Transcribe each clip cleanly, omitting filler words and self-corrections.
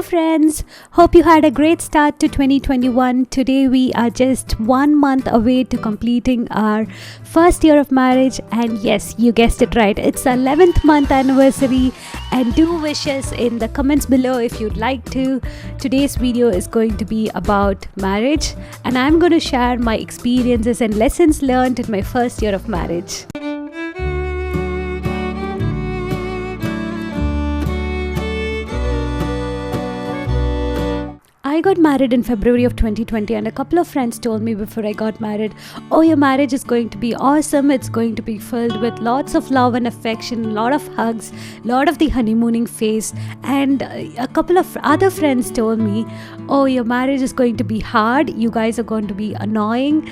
friends, hope you had a great start to 2021. Today we are just 1 month away to completing our first year of marriage, and yes, you guessed it right, it's our 11th month anniversary. And do wish us in the comments below if you'd like to. Today's video is going to be about marriage, and I'm going to share my experiences and lessons learned in my first year of marriage. I got married in February of 2020, and a couple of friends told me before I got married, oh, your marriage is going to be awesome, it's going to be filled with lots of love and affection, a lot of hugs, a lot of the honeymooning phase. And a couple of other friends told me, oh, your marriage is going to be hard, you guys are going to be annoying,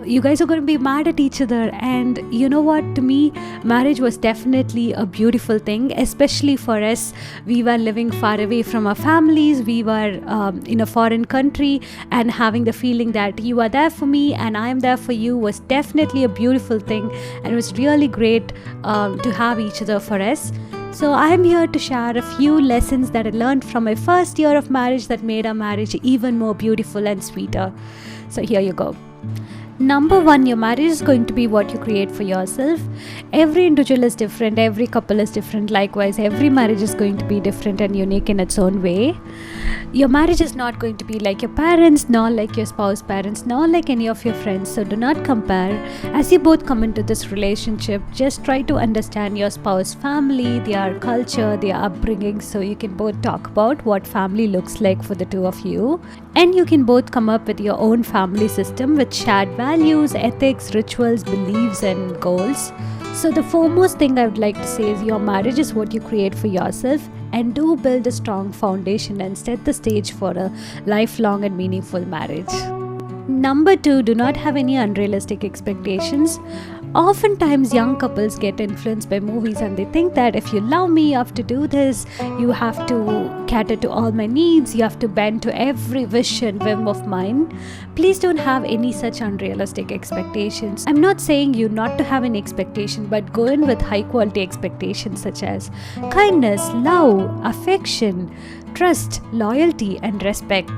you guys are going to be mad at each other. And you know what, to me, marriage was definitely a beautiful thing, especially for us. We were living far away from our families, we were in a foreign country, and having the feeling that you are there for me and I am there for you was definitely a beautiful thing, and it was really great to have each other for us. So I am here to share a few lessons that I learned from my first year of marriage that made our marriage even more beautiful and sweeter. So here you go. Number 1, your marriage is going to be what you create for yourself. Every individual is different, every couple is different. Likewise, every marriage is going to be different and unique in its own way. Your marriage is not going to be like your parents, nor like your spouse's parents, nor like any of your friends. So do not compare. As you both come into this relationship, just try to understand your spouse's family, their culture, their upbringing, so you can both talk about what family looks like for the two of you. And you can both come up with your own family system with shared values, ethics, rituals, beliefs, and goals. So the foremost thing I would like to say is your marriage is what you create for yourself, and do build a strong foundation and set the stage for a lifelong and meaningful marriage. Number 2, do not have any unrealistic expectations. Oftentimes young couples get influenced by movies and they think that if you love me, you have to do this, you have to cater to all my needs, you have to bend to every wish and whim of mine. Please don't have any such unrealistic expectations. I'm not saying you not to have any expectation, but go in with high quality expectations such as kindness, love, affection, trust, loyalty, and respect.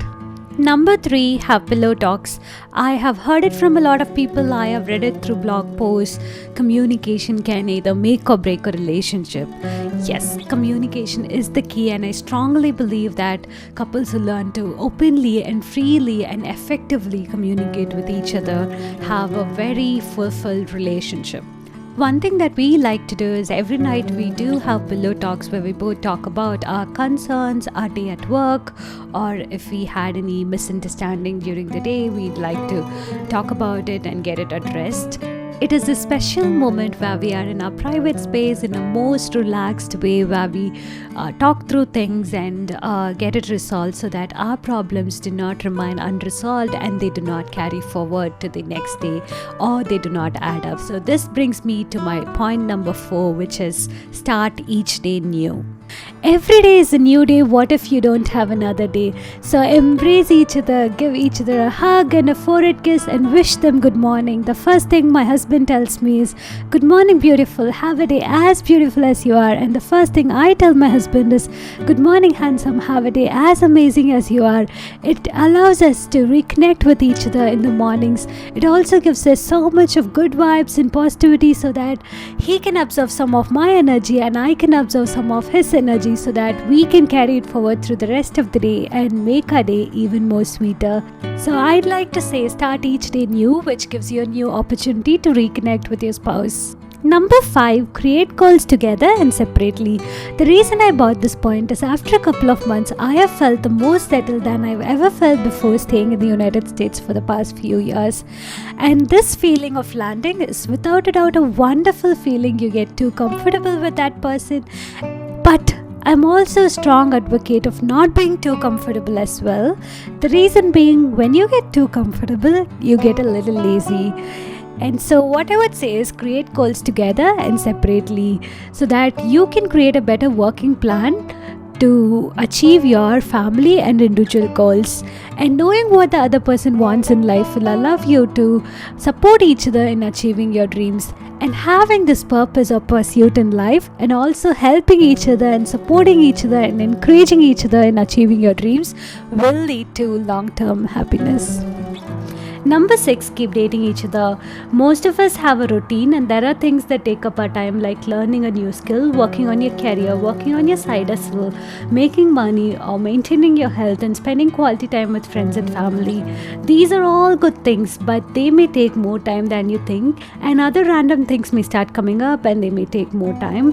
Number 3, have pillow talks. I have heard it from a lot of people, I have read it through blog posts. Communication can either make or break a relationship. Yes, communication is the key, and I strongly believe that couples who learn to openly and freely and effectively communicate with each other have a very fulfilled relationship. One thing that we like to do is every night we do have pillow talks where we both talk about our concerns, our day at work, or if we had any misunderstanding during the day, we'd like to talk about it and get it addressed. It is a special moment where we are in our private space in a most relaxed way, where we talk through things and get it resolved so that our problems do not remain unresolved and they do not carry forward to the next day, or they do not add up. So this brings me to my point number 4, which is start each day new. Every day is a new day. What if you don't have another day? So embrace each other, give each other a hug and a forehead kiss, and wish them good morning. The first thing my husband tells me is, good morning, beautiful, have a day as beautiful as you are. And the first thing I tell my husband is, good morning, handsome, have a day as amazing as you are. It allows us to reconnect with each other in the mornings. It also gives us so much of good vibes and positivity, so that he can absorb some of my energy and I can absorb some of his energy, so that we can carry it forward through the rest of the day and make our day even more sweeter. So I'd like to say start each day new, which gives you a new opportunity to reconnect with your spouse. Number 5, create goals together and separately. The reason I brought this point is after a couple of months, I have felt the most settled than I've ever felt before staying in the United States for the past few years. And this feeling of landing is without a doubt a wonderful feeling. You get too comfortable with that person, but I'm also a strong advocate of not being too comfortable as well. The reason being, when you get too comfortable, you get a little lazy. And so what I would say is create goals together and separately, so that you can create a better working plan to achieve your family and individual goals. And knowing what the other person wants in life will allow you to support each other in achieving your dreams. And having this purpose or pursuit in life, and also helping each other and supporting each other and encouraging each other in achieving your dreams, will lead to long-term happiness. Number 6, keep dating each other. Most of us have a routine, and there are things that take up our time, like learning a new skill, working on your career, working on your side hustle, making money, or maintaining your health and spending quality time with friends and family. These are all good things, but they may take more time than you think, and other random things may start coming up and they may take more time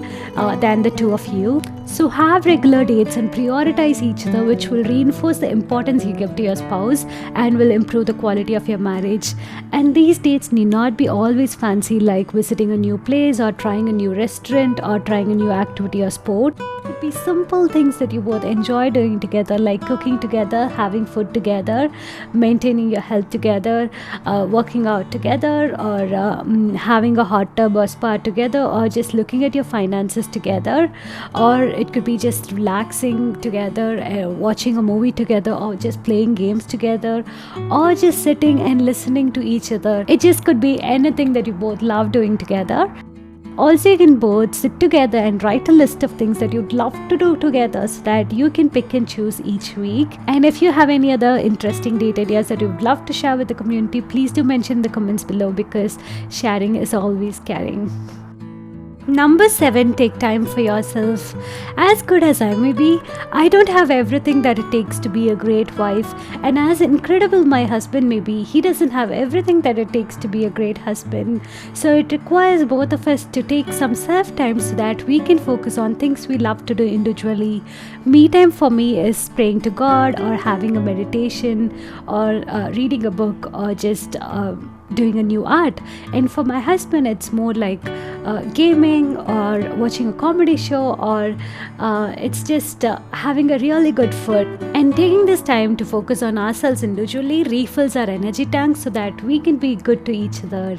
than the two of you. So have regular dates and prioritize each other, which will reinforce the importance you give to your spouse and will improve the quality of your marriage. And these dates need not be always fancy, like visiting a new place or trying a new restaurant or trying a new activity or sport. It could be simple things that you both enjoy doing together, like cooking together, having food together, maintaining your health together, working out together, or having a hot tub or spa together, or just looking at your finances together, or it could be just relaxing together, watching a movie together, or just playing games together, or just sitting and listening to each other. It just could be anything that you both love doing together. Also, you can both sit together and write a list of things that you'd love to do together, so that you can pick and choose each week. And if you have any other interesting date ideas that you'd love to share with the community, please do mention in the comments below, because sharing is always caring. Number 7, take time for yourself. As good as I may be, I don't have everything that it takes to be a great wife. And as incredible my husband may be, he doesn't have everything that it takes to be a great husband. So it requires both of us to take some self-time so that we can focus on things we love to do individually. Me time for me is praying to God, or having a meditation, or reading a book, or just doing a new art. And for my husband, it's more like gaming, or watching a comedy show, or it's just having a really good food. And taking this time to focus on ourselves individually refills our energy tank so that we can be good to each other.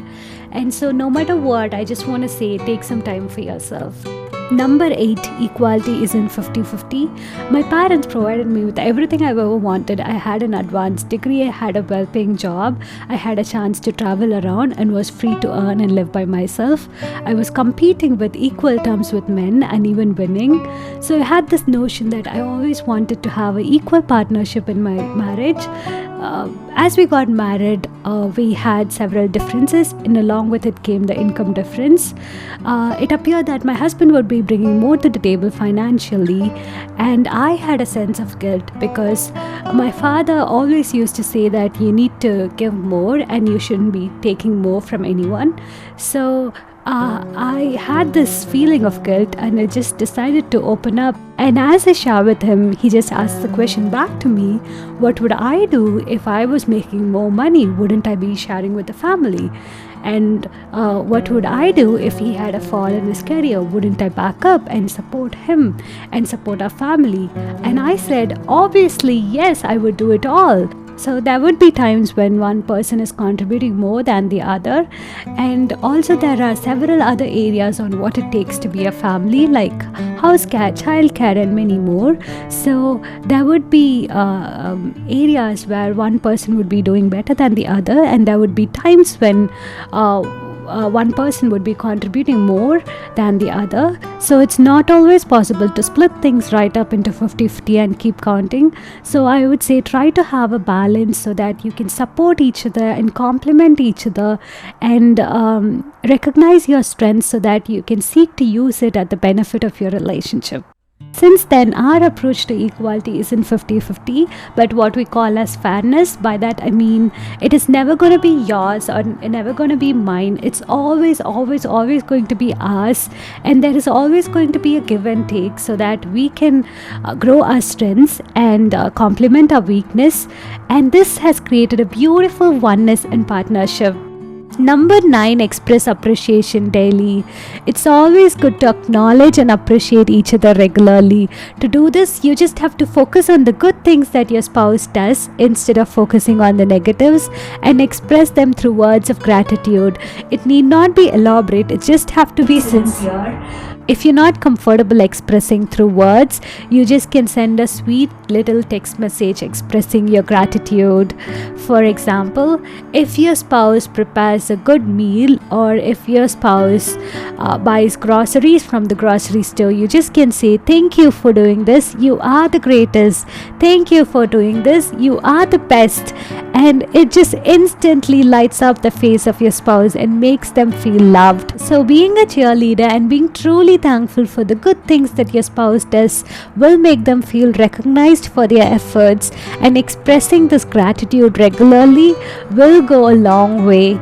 And so no matter what, I just want to say, take some time for yourself. Number 8, equality isn't 50-50. My parents provided me with everything I've ever wanted. I had an advanced degree, I had a well-paying job, I had a chance to travel around and was free to earn and live by myself. I was competing with equal terms with men and even winning. So I had this notion that I always wanted to have an equal partnership in my marriage. As we got married, we had several differences, and along with it came the income difference. It appeared that my husband would be bringing more to the table financially, and I had a sense of guilt, because my father always used to say that you need to give more and you shouldn't be taking more from anyone. So I had this feeling of guilt, and I just decided to open up. And as I shared with him, he just asked the question back to me, what would I do if I was making more money? Wouldn't I be sharing with the family? And what would I do if he had a fall in his career? Wouldn't I back up and support him and support our family? And I said, obviously, yes, I would do it all. So there would be times when one person is contributing more than the other, and also there are several other areas on what it takes to be a family, like house care, child care, and many more. So there would be areas where one person would be doing better than the other, and there would be times when one person would be contributing more than the other. So it's not always possible to split things right up into 50-50 and keep counting. So I would say try to have a balance so that you can support each other and complement each other, and recognize your strengths so that you can seek to use it at the benefit of your relationship. Since then, our approach to equality isn't 50-50, but what we call as fairness. By that I mean, it is never going to be yours or never going to be mine. It's always going to be ours, and there is always going to be a give and take so that we can grow our strengths and complement our weakness. And this has created a beautiful oneness and partnership. Number 9, express appreciation daily. It's always good to acknowledge and appreciate each other regularly. To do this, you just have to focus on the good things that your spouse does instead of focusing on the negatives, and express them through words of gratitude. It need not be elaborate, it just have to be sincere. If you're not comfortable expressing through words, you just can send a sweet little text message expressing your gratitude. For example, if your spouse prepares a good meal, or if your spouse buys groceries from the grocery store, you just can say, "Thank you for doing this. You are the greatest. Thank you for doing this. You are the best." And it just instantly lights up the face of your spouse and makes them feel loved. So being a cheerleader and being truly thankful for the good things that your spouse does will make them feel recognized for their efforts, and expressing this gratitude regularly will go a long way.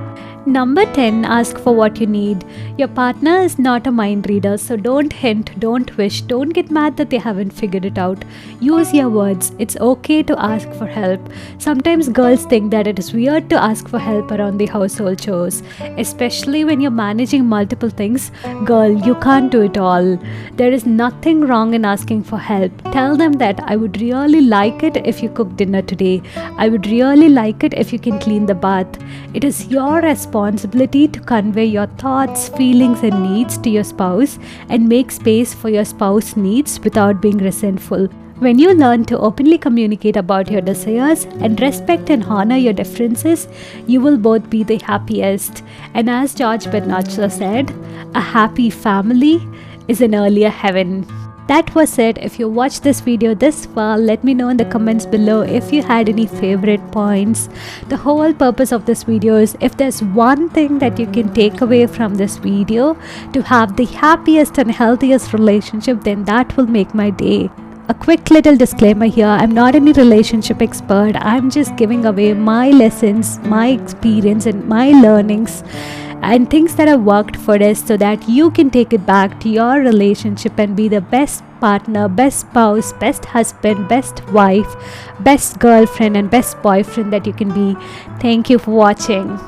Number 10, ask for what you need. Your partner is not a mind reader, so don't hint, don't wish, don't get mad that they haven't figured it out. Use your words. It's okay to ask for help. Sometimes girls think that it is weird to ask for help around the household chores, especially when you're managing multiple things. Girl, you can't do it all. There is nothing wrong in asking for help. Tell them that I would really like it if you cook dinner today. I would really like it if you can clean the bath. It is your responsibility to convey your thoughts, feelings, and needs to your spouse, and make space for your spouse's needs without being resentful. When you learn to openly communicate about your desires and respect and honor your differences, you will both be the happiest. And as George Bernard Shaw said, a happy family is an earlier heaven. That was it. If you watched this video this far, let me know in the comments below if you had any favorite points. The whole purpose of this video is, if there's one thing that you can take away from this video to have the happiest and healthiest relationship, then that will make my day. A quick little disclaimer here, I'm not any relationship expert. I'm just giving away my lessons, my experience, and my learnings and things that have worked for us, so that you can take it back to your relationship and be the best partner, best spouse, best husband, best wife, best girlfriend, and best boyfriend that you can be. Thank you for watching.